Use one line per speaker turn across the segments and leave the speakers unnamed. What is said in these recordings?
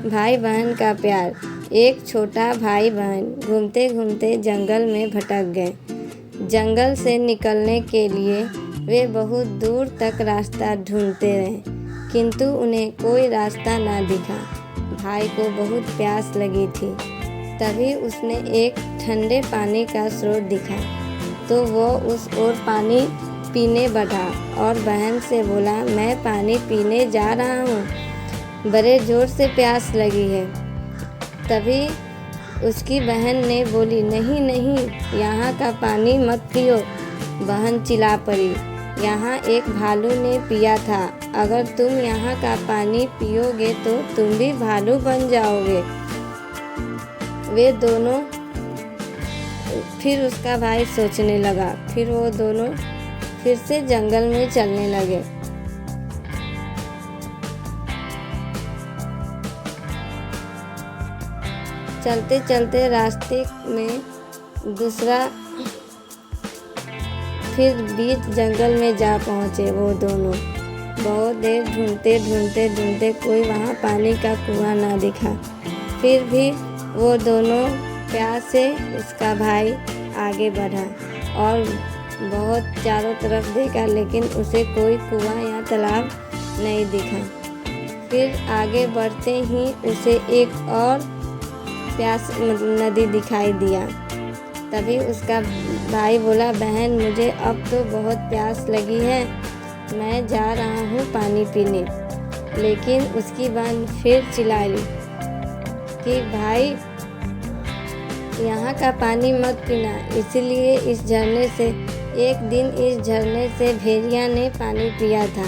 भाई बहन का प्यार। एक छोटा भाई बहन घूमते घूमते जंगल में भटक गए। जंगल से निकलने के लिए वे बहुत दूर तक रास्ता ढूंढते रहे, किंतु उन्हें कोई रास्ता ना दिखा। भाई को बहुत प्यास लगी थी। तभी उसने एक ठंडे पानी का स्रोत दिखा, तो वो उस ओर पानी पीने बढ़ा और बहन से बोला, मैं पानी पीने जा रहा हूँ, बड़े ज़ोर से प्यास लगी है। तभी उसकी बहन ने बोली, नहीं नहीं, यहाँ का पानी मत पियो। बहन चिल्ला पड़ी, यहाँ एक भालू ने पिया था, अगर तुम यहाँ का पानी पियोगे तो तुम भी भालू बन जाओगे। वे दोनों फिर उसका भाई सोचने लगा। फिर वो दोनों फिर से जंगल में चलने लगे। चलते चलते रास्ते में दूसरा फिर बीच जंगल में जा पहुँचे। वो दोनों बहुत देर ढूंढते ढूंढते ढूंढते कोई वहाँ पानी का कुआं ना दिखा। फिर भी वो दोनों प्यास से उसका भाई आगे बढ़ा और बहुत चारों तरफ देखा, लेकिन उसे कोई कुआं या तालाब नहीं दिखा। फिर आगे बढ़ते ही उसे एक और प्यास नदी दिखाई दिया। तभी उसका भाई बोला, बहन मुझे अब तो बहुत प्यास लगी है, मैं जा रहा हूँ पानी पीने। लेकिन उसकी बहन फिर चिल्लाई कि भाई यहाँ का पानी मत पीना, इसलिए इस झरने से एक दिन इस झरने से भेड़िया ने पानी पिया था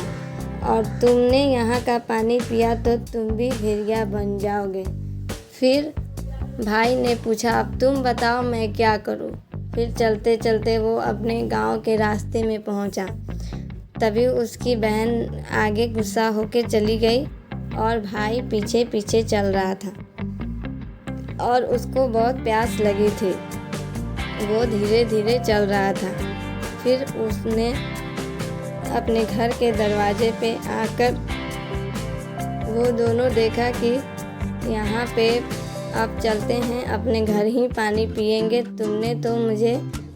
और तुमने यहाँ का पानी पिया तो तुम भी भेड़िया बन जाओगे। फिर भाई ने पूछा, अब तुम बताओ मैं क्या करूँ। फिर चलते चलते वो अपने गांव के रास्ते में पहुँचा। तभी उसकी बहन आगे गुस्सा होकर चली गई और भाई पीछे पीछे चल रहा था और उसको बहुत प्यास लगी थी। वो धीरे धीरे चल रहा था। फिर उसने अपने घर के दरवाजे पे आकर वो दोनों देखा कि यहाँ पे अब चलते हैं, अपने घर ही पानी पिएंगे, तुमने तो मुझे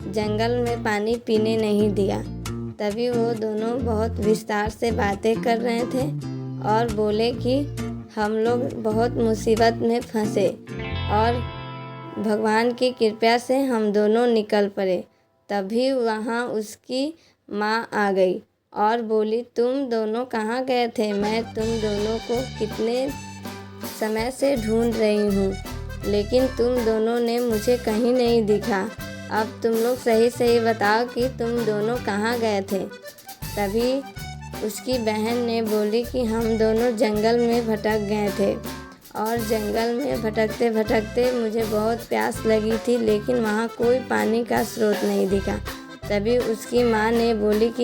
जंगल में पानी पीने नहीं दिया। तभी वो दोनों बहुत विस्तार से बातें कर रहे थे और बोले कि हम लोग बहुत मुसीबत में फंसे और भगवान की कृपा से हम दोनों निकल पड़े। तभी वहाँ उसकी माँ आ गई और बोली, तुम दोनों कहाँ गए थे? मैं तुम दोनों को कितने समय से ढूंढ रही हूँ, लेकिन तुम दोनों ने मुझे कहीं नहीं दिखा। अब तुम लोग सही सही बताओ कि तुम दोनों कहाँ गए थे। तभी उसकी बहन ने बोली कि हम दोनों जंगल में भटक गए थे और जंगल में भटकते भटकते मुझे बहुत प्यास लगी थी, लेकिन वहाँ कोई पानी का स्रोत नहीं दिखा। तभी उसकी माँ ने बोली कि